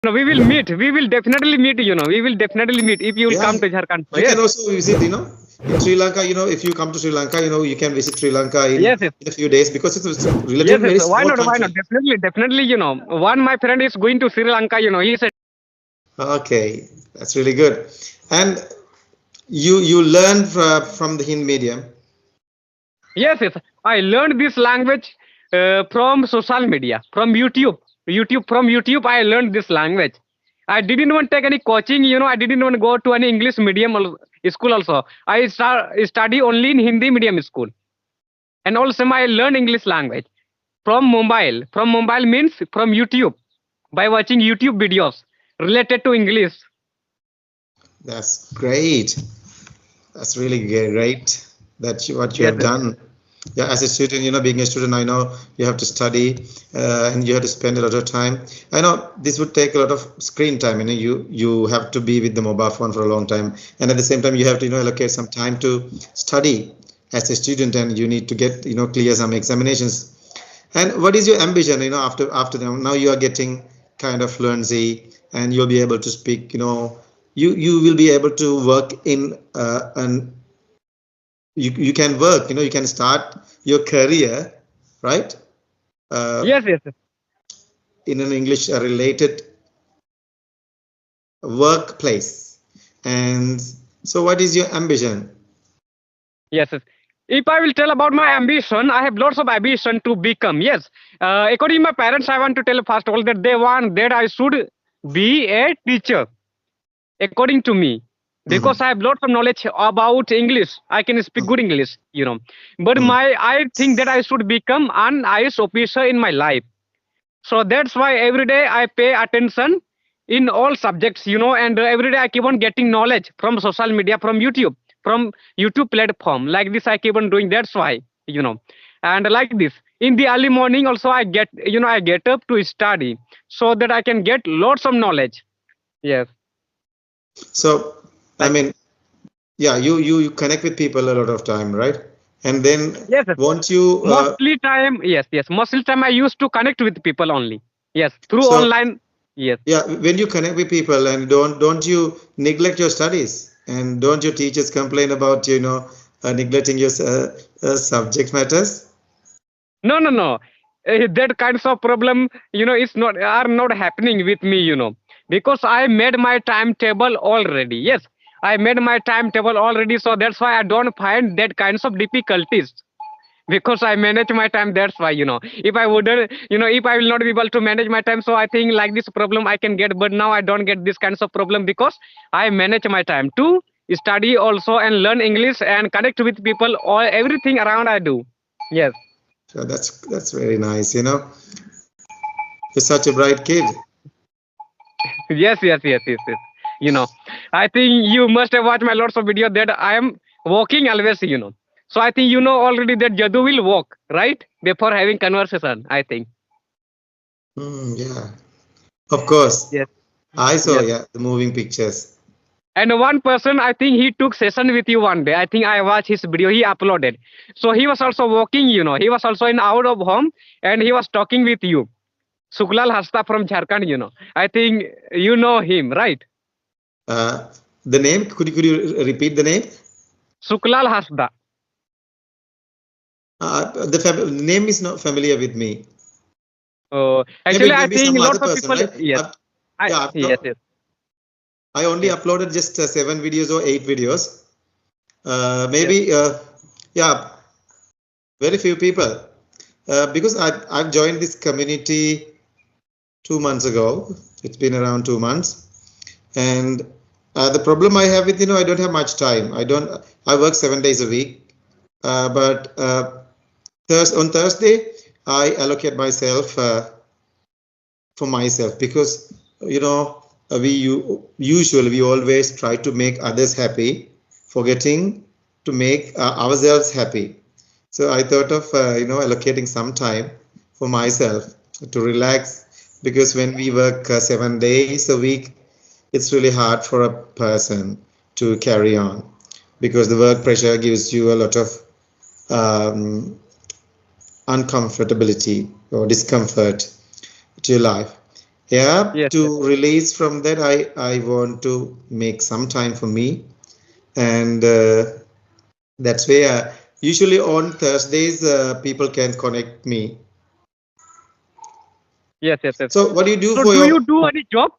No, we will meet. We will definitely meet. We will definitely meet if you will Yeah, come to Jharkhand. you can Yes, also visit, in Sri Lanka, if you come to Sri Lanka, you can visit Sri Lanka yes, yes, in a few days because it's a yes, relatively yes. very Why small not? Why not? country. Definitely, definitely. One my friend is going to Sri Lanka. He said, Okay, that's really good. And you learn from the Hindi medium. yes, yes. I learned this language from social media, from YouTube. From YouTube, I learned this language. I didn't want to take any coaching. I didn't want to go to any English medium school. Also, I study only in Hindi medium school, and also I learn English language from mobile. From mobile means from YouTube by watching YouTube videos related to English. That's great. That's really great that what you Yes, have yes, done. Yeah, as a student, being a student, I know you have to study and you have to spend a lot of time. I know this would take a lot of screen time. You have to be with the mobile phone for a long time, and at the same time, you have to allocate some time to study as a student, and you need to get clear some examinations. And what is your ambition? After now you are getting kind of fluency, and you'll be able to speak. You will be able to work in an you can work. You can start your career, right? Uh, yes, yes, yes. in an English related workplace. And so, what is your ambition? Yes, yes. If I will tell about my ambition, I have lots of ambition to become. Yes, according to my parents, I want to tell first of all that they want that I should be a teacher. According to me, Hmm. because I have lots of knowledge about English, I can speak good English. But Hmm. I think that I should become an IS officer in my life. So that's why every day I pay attention in all subjects, and every day I keep on getting knowledge from social media, from YouTube platform. Like this, I keep on doing. That's why, and like this. In the early morning, also I get up to study so that I can get lots of knowledge. Yes, So, I like mean, yeah, you connect with people a lot of time, right? And then yes, yes. won't you? Mostly time, yes, yes. Mostly time I used to connect with people only. Yes, through So, online. Yes. yeah, when you connect with people, and don't you neglect your studies, and don't your teachers complain about neglecting your subject matters? No, no, no. That kinds of problem, is not are not happening with me, because I made my timetable already. Yes, I made my timetable already, so that's why I don't find that kinds of difficulties. Because I manage my time, that's why. If I wouldn't, if I will not be able to manage my time, so I think like this problem I can get, but now I don't get this kinds of problem because I manage my time to study also and learn English and connect with people or everything around I do. Yes. So that's very nice. You're such a bright kid. Yes, yes, yes, yes, yes. You know, I think you must have watched my lots of video that I am walking always. So I think you know already that Jadu will walk, right? Before having conversation, I think. Yeah, of course. Yes, I saw, yes. yeah, the moving pictures. And one person, I think he took session with you one day. I think I watched his video. He uploaded. So he was also walking. He was also in out of home, and he was talking with you. Suklal Hasta from Jharkhand. I think you know him, right? Uh, the name, could you repeat the name? Suklal Hasda. The name is not familiar with me. Actually, Maybe I maybe think some lots other of person, people. right? Yes, yes, yes, I only yes. uploaded just 7 videos or 8 videos. Yes. Maybe yeah, very few people. Because I've joined this community 2 months ago. It's been around 2 months, and the problem I have with I don't have much time. I work 7 days a week, but on Thursday I allocate myself for myself because usually we always try to make others happy, forgetting to make ourselves happy. So I thought of allocating some time for myself to relax because when we work 7 days a week, it's really hard for a person to carry on because the work pressure gives you a lot of um, uncomfortability or discomfort to your life. Yeah, Yes, yes, to release from that, I want to make some time for me, and that's where usually on Thursdays people can connect me. yes, yes, yes. So what do you do So for do you your? do any job?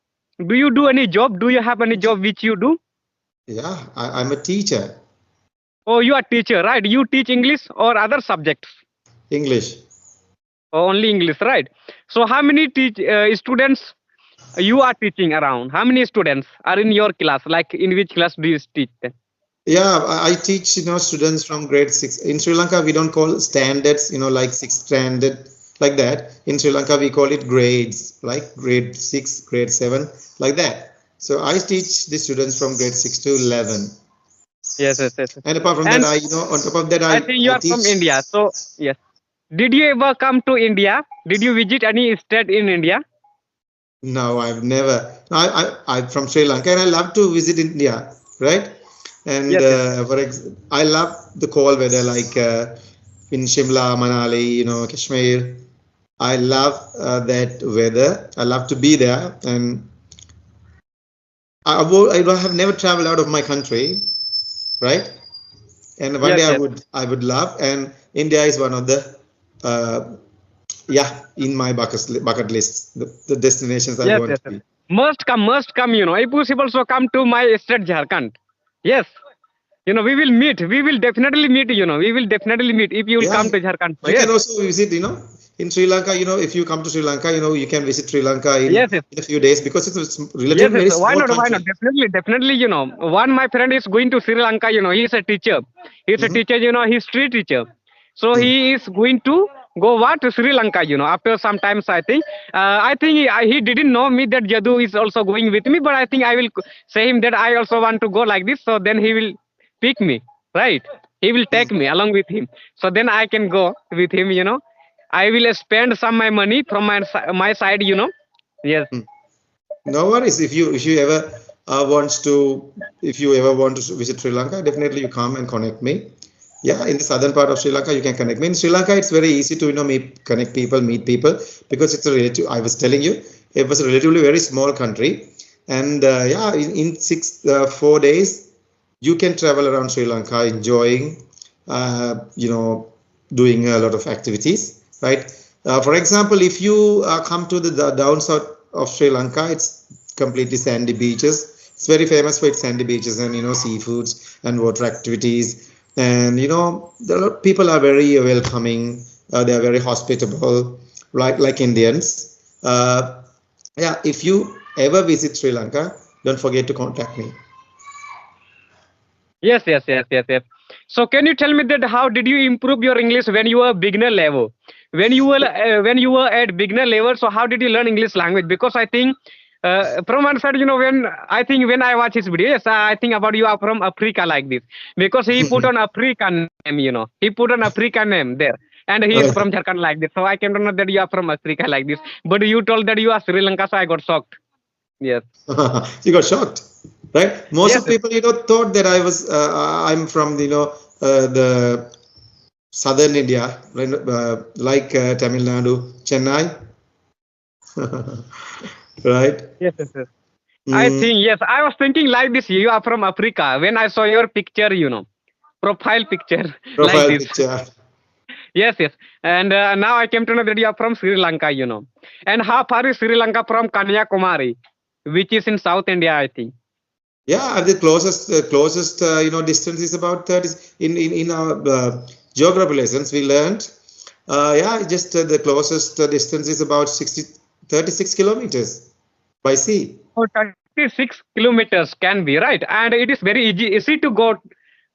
Do you do any job? Do you have any job which you do? Yeah, I'm a teacher, Oh, you are teacher, right? You teach English or other subjects? English. Or only English, right? So how many students you are teaching around? How many students are in your class? Like in which class do you teach them? Yeah, I teach students from grade six. In Sri Lanka, we don't call standards like sixth standard like that. In Sri Lanka, we call it grades, like grade six, grade seven, like that. So I teach the students from grade six to 11. Yes, yes, yes. And apart from that, And on top of that, I think you I are from teach. India. So yes. Did you ever come to India? Did you visit any state in India? No, I've never. No, I'm from Sri Lanka and I love to visit India, right? And Yes, yes. I love the cold weather like in Shimla, Manali, Kashmir. I love that weather. I love to be there, and I have never traveled out of my country, right? And one Yes, day yes. I would love, and India is one of the uh, yeah in my bucket list, the destinations I Yes, want yes, to yes. be. Must come, If possible, so come to my state Jharkhand. Yes. We will meet. We will definitely meet, We will definitely meet if you will Yeah, come to Jharkhand. So you can yes. also visit, in Sri Lanka. If you come to Sri Lanka, you can visit Sri Lanka Yes, yes. in a few days because it's a Yes, relatively yes. very Why small not? Why not? country. Definitely, definitely. One my friend is going to Sri Lanka. He is a teacher. He's a Hmm. teacher. History teacher. So Hmm. he is going to go what to Sri Lanka. After some times, I think. I think he didn't know me that Jadu is also going with me. But I think I will say him that I also want to go like this. So then he will pick me, right? He will take me along with him. So then I can go with him. I will spend some my money from my side. Yes. Hmm. No worries. If you ever wants to if you ever want to visit Sri Lanka, definitely you come and connect me. Yeah, in the southern part of Sri Lanka, you can connect me. In Sri Lanka, it's very easy to connect people, meet people because it's a relative. I was telling you, it was a relatively very small country, and yeah, in 4 days, you can travel around Sri Lanka, enjoying, doing a lot of activities, right? For example, if you come to the down south of Sri Lanka, it's completely sandy beaches. It's very famous for its sandy beaches and seafoods and water activities. And people are very welcoming. They are very hospitable, like Indians. Yeah, if you ever visit Sri Lanka, don't forget to contact me. Yes, yes, yes, yes, yes. So can you tell me that how did you improve your English when you were beginner level? When you were at beginner level, so how did you learn English language? Because I think from one side, when I watch his video, yes, I think about you are from Africa like this because he put on African name, he put on African name there, and he is from Oh, Jharkhand like this. So I came to know that you are from Africa like this, but you told that you are Sri Lanka, so I got shocked. Yes, you got shocked, right? Most yes, of people, thought that I'm from, the southern India, right? Like Tamil Nadu, Chennai, right? yes, yes, yes. I Mm, think yes. I was thinking like this. You are from Africa. When I saw your picture, profile picture like profile this. picture. Yes, yes. And now I came to know that you are from Sri Lanka. And how far is Sri Lanka from Kanyakumari, which is in South India, I think. Yeah, the closest distance is about 30 in our geography lessons we learned. Yeah, just the closest distance is about 36 kilometers by sea. Oh, 36 kilometers can be right, and it is very easy to go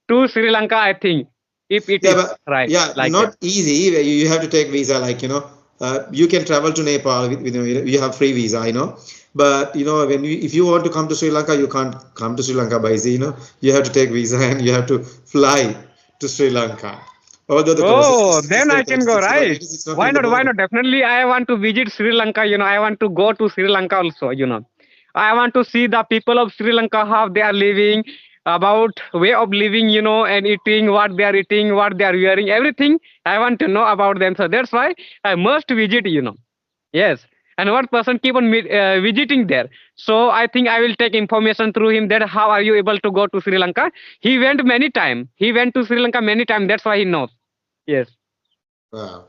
to Sri Lanka. I think if it Yeah, is but right yeah, like that. not easy. You have to take visa. Like you can travel to Nepal with you have free visa. I know, but if you want to come to Sri Lanka, you can't come to Sri Lanka by sea. You have to take visa and you have to fly to Sri Lanka. Although the closest Oh, distance is then I like can go 36 right. kilometers, it's not Why in the not? Why border. not? Definitely, I want to visit Sri Lanka. I want to go to Sri Lanka also. I want to see the people of Sri Lanka how they are living, about way of living. And eating what they are eating, what they are wearing, everything. I want to know about them. So that's why I must visit. Yes. and one person keep on visiting there. So I think I will take information through him that how are you able to go to Sri Lanka. He went many time. He went to Sri Lanka many time. That's why he knows. Yes, Wow.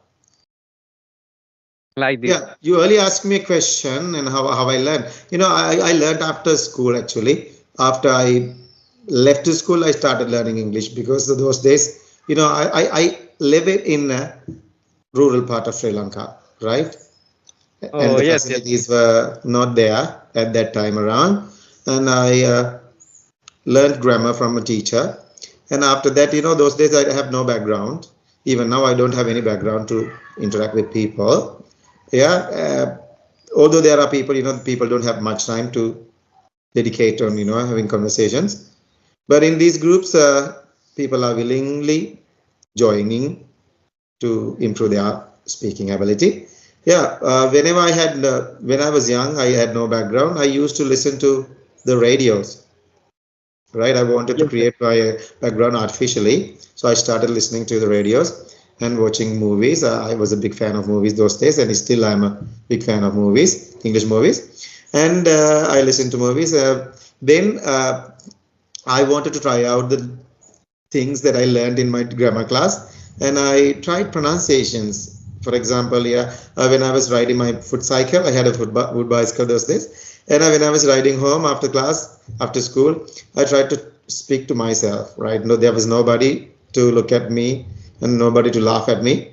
like this. Yeah, you earlier asked me a question and how I learned. I learned after school actually. After I left the school, I started learning English because of those days, I live in a rural part of Sri Lanka, right? And Oh the yes, yes, facilities were not there at that time around. And I learned grammar from a teacher. And after that, those days I have no background. Even now, I don't have any background to interact with people. Yeah, although there are people, people don't have much time to dedicate on, having conversations. But in these groups, people are willingly joining to improve their speaking ability. Yeah, when I was young, I had no background. I used to listen to the radios, right? I wanted to yes, yes. create my background artificially, so I started listening to the radios and watching movies. I was a big fan of movies those days, and still I'm a big fan of movies, English movies, and I listened to movies. Then I wanted to try out the things that I learned in my grammar class, and I tried pronunciations. For example, yeah, when I was riding my foot cycle, I had a foot bicycle those days, and when I was riding home after class, after school, I tried to speak to myself. Right, no, there was nobody to look at me and nobody to laugh at me.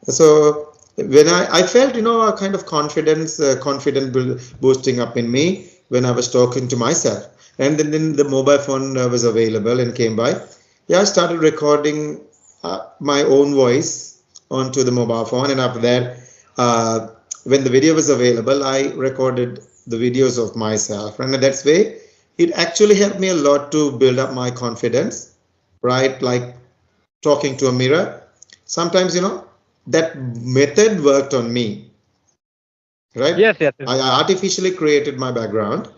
So when I felt, a kind of confidence, confident boosting up in me when I was talking to myself. And then the mobile phone was available and came by. Yeah, I started recording my own voice onto the mobile phone. And after that, uh, when the video was available, I recorded the videos of myself. And that's way, it actually helped me a lot to build up my confidence, right? Like talking to a mirror. Sometimes, that method worked on me, right? Yes, yes, yes. I artificially created my background,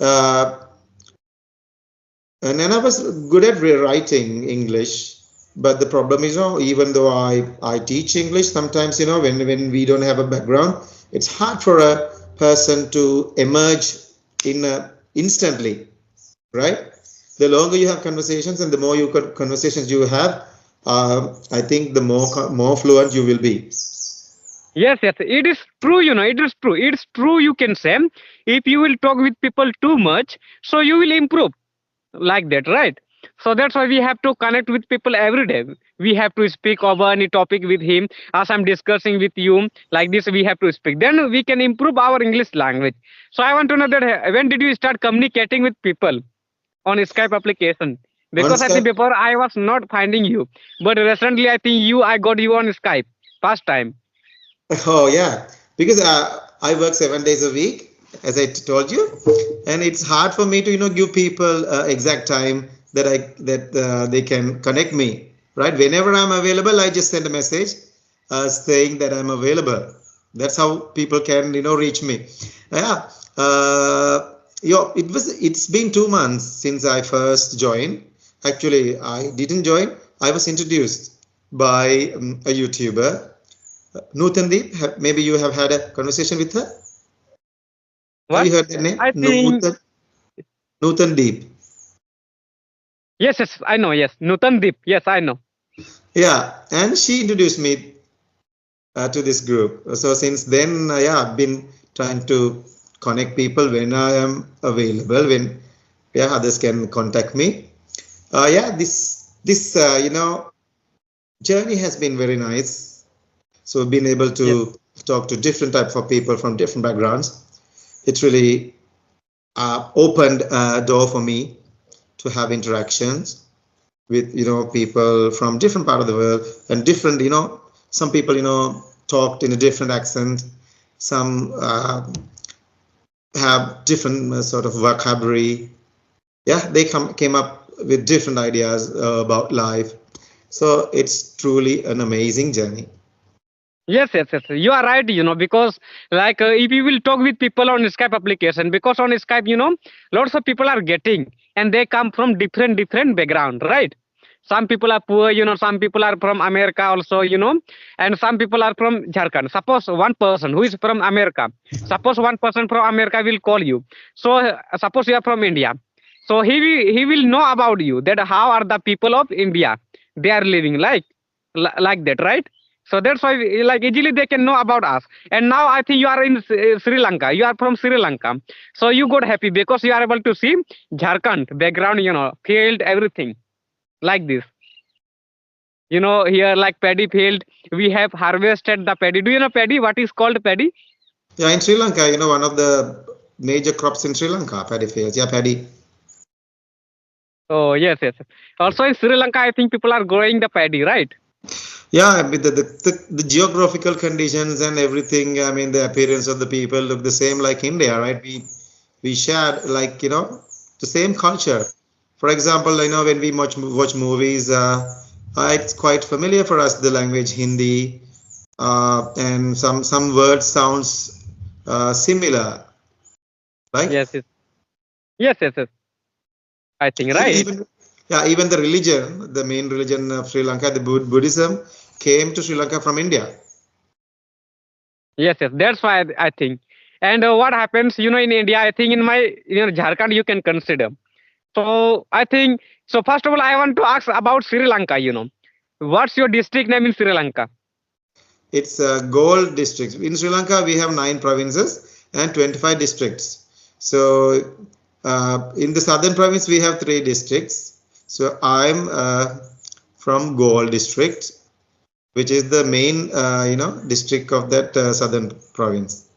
uh, and then I was good at rewriting English. But the problem is, even though I teach English, sometimes, when we don't have a background, it's hard for a person to emerge instantly, right? The longer you have conversations and the more conversations you have, I think the more fluent you will be. Yes, yes, it is true, it is true. It's true, you can say. If you will talk with people too much, so you will improve like that, right? So that's why we have to connect with people every day. We have to speak over any topic with him. As I'm discussing with you, like this, we have to speak. Then we can improve our English language. So I want to know that when did you start communicating with people on Skype application? On Because I think Skype. before I was not finding you, but recently I think I got you on Skype. First time. Oh yeah, because I work 7 days a week, as I told you, and it's hard for me to give people exact time that they can connect me. Right, whenever I'm available, I just send a message saying that I'm available. That's how people can reach me. Yeah, it's been 2 months since I first joined. Actually, I didn't join. I was introduced by a YouTuber, Nutandeep. Maybe you have had a conversation with her. Have What? you heard that name? I think Nutandeep. yes, yes, I know. Yes, Nutan Deep. Yes, I know. Yeah, and she introduced me to this group. So since then, yeah, I've been trying to connect people when I am available. When yeah, others can contact me. Yeah, this journey has been very nice. So being able Yes, to talk to different types of people from different backgrounds, it's really opened a door for me to have interactions with people from different part of the world and different some people talked in a different accent, some have different sort of vocabulary. Yeah, they came up with different ideas about life, so it's truly an amazing journey. yes, yes, yes. You are right. Because like if you will talk with people on Skype application, because on Skype, lots of people are getting, and they come from different background, right? Some people are poor, some people are from America also, and some people are from Jharkhand. Suppose one person who is from America, suppose one person from America will call you. So suppose you are from India. So he will know about you, that how are the people of India, they are living like that, right? So that's why like easily they can know about us. And now I think you are in Sri Lanka. You are from Sri Lanka. So you got happy because you are able to see Jharkhand background, field, everything like this. Here like paddy field, we have harvested the paddy. Do you know paddy? What is called paddy? Yeah, in Sri Lanka, one of the major crops in Sri Lanka, paddy fields. Yeah, paddy. Oh yes, yes. Also in Sri Lanka, I think people are growing the paddy, right? Yeah, with the geographical conditions and everything. I mean, the appearance of the people look the same like India, right? We share like the same culture. For example, when we watch movies, it's quite familiar for us the language Hindi, and some words sounds similar, right? Yes, yes, yes, yes, yes. I think Even, right. even yeah, even the religion, the main religion of Sri Lanka, the Buddhism, came to Sri Lanka from India. Yes, yes. That's why I think. And what happens, in India, I think in my, Jharkhand, you can consider. So I think so. First of all, I want to ask about Sri Lanka. What's your district name in Sri Lanka? It's a gold district. In Sri Lanka, we have 9 provinces and 25 districts. So in the southern province, we have 3 districts. So I'm from Gold district, which is the main district of that southern province.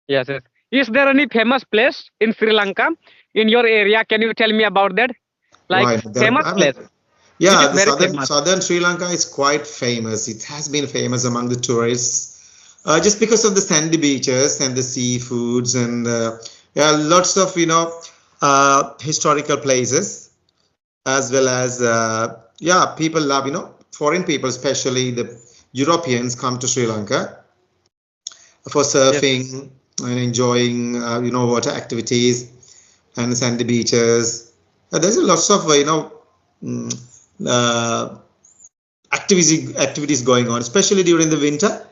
Yes, yes. Is there any famous place in Sri Lanka in your area? Can you tell me about that? Like Why? famous I mean, place, which yeah, is the very southern famous. southern Sri Lanka is quite famous. It has been famous among the tourists just because of the sandy beaches and the seafoods and yeah, lots of historical places, as well as yeah, people love foreign people, especially the Europeans, come to Sri Lanka for Yes, surfing and enjoying water activities and sandy beaches. There's a lots of mm, uh, activities going on, especially during the winter.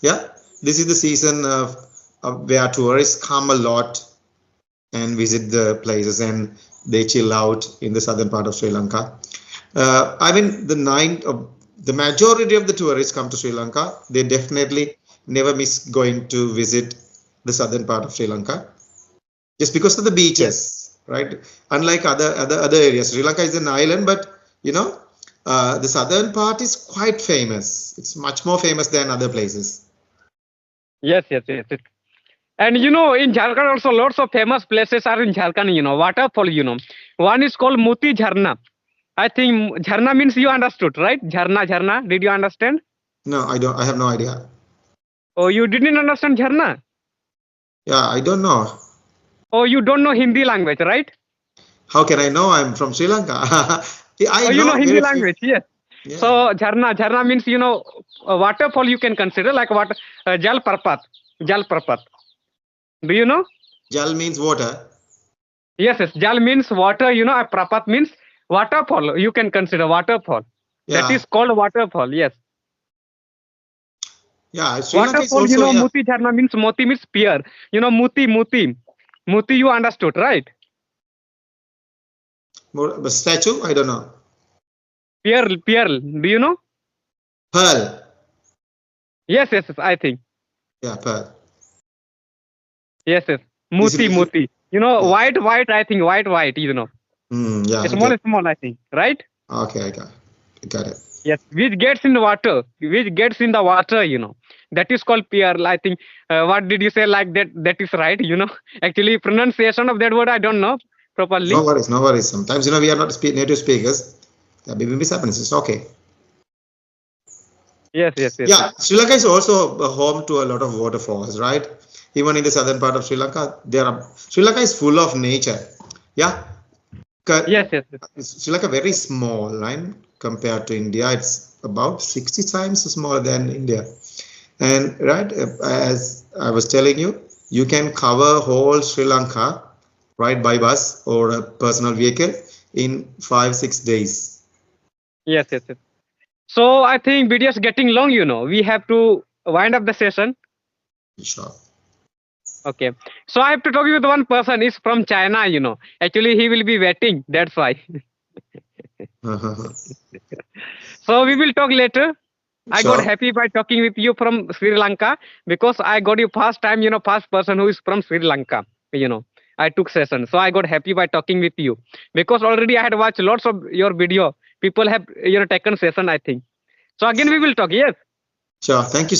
Yeah, this is the season of where tourists come a lot and visit the places, and they chill out in the southern part of Sri Lanka. I mean, the majority of the tourists come to Sri Lanka. They definitely never miss going to visit the southern part of Sri Lanka just because of the yes, beaches, right? Unlike other areas, Sri Lanka is an island, but you know, the southern part is quite famous. It's much more famous than other places. yes, yes, yes, yes. And in Jharkhand also lots of famous places are in Jharkhand. Waterfall. One is called Muti Jharna. I think Jharna means you understood, right? Jharna, Jharna. Did you understand? No, I don't. I have no idea. Oh, you didn't understand Jharna? Yeah, I don't know. Oh, you don't know Hindi language, right? How can I know? I'm from Sri Lanka. Yeah, I Oh, you know know Hindi very few. language, yes. Yeah, So Jharna means a waterfall you can consider like what Jal Parpat, Jal Parpat. Do you know? Jal means water. Yes, yes. Jal means water. A Prapat means waterfall. You can consider waterfall. That Yeah, is called waterfall. Yes. yeah. Sri Lanka is Waterfall. also, yeah. Muti Jharna means Moti means spear. Muti. Muti. You understood, right? More, but statue. I don't know. Pearl. Do you know? Pearl. Yes, yes, yes. I think. Yeah, pearl. Yes, yes. Is Muti, it? Muti. Yeah. White. I think white. Yeah, I Small, get. small. I think, right? Okay, I got it. Yes, which gets in the water, that is called pearl. I think. What did you say? Like that? That is right. Actually, pronunciation of that word I don't know No properly. worries, no worries. Sometimes we are not native speakers. That maybe miss happens. It's okay. Yes, yes, yes, yes. Yeah, Sri Lanka is also home to a lot of waterfalls, right? Even in the southern part of Sri Lanka, Sri Lanka is full of nature. Yeah, Yes, yes, yes. Sri Lanka very small, right? Compared to India, it's about 60 times smaller than India. And right, as I was telling you, you can cover whole Sri Lanka, right, by bus or a personal vehicle in 5 6 days. Yes, yes, yes. So I think video is getting long. We have to wind up the session. Sure. Okay. So I have to talk with one person. Is from China. Actually, he will be waiting. That's why. So we will talk later. I got Sure. happy by talking with you from Sri Lanka because I got you first time, first person who is from Sri Lanka. You know, I took session, so I got happy by talking with you because already I had watched lots of your video. People have taken session. I think so. Again, we will talk. Yes. Sure. Thank you so much.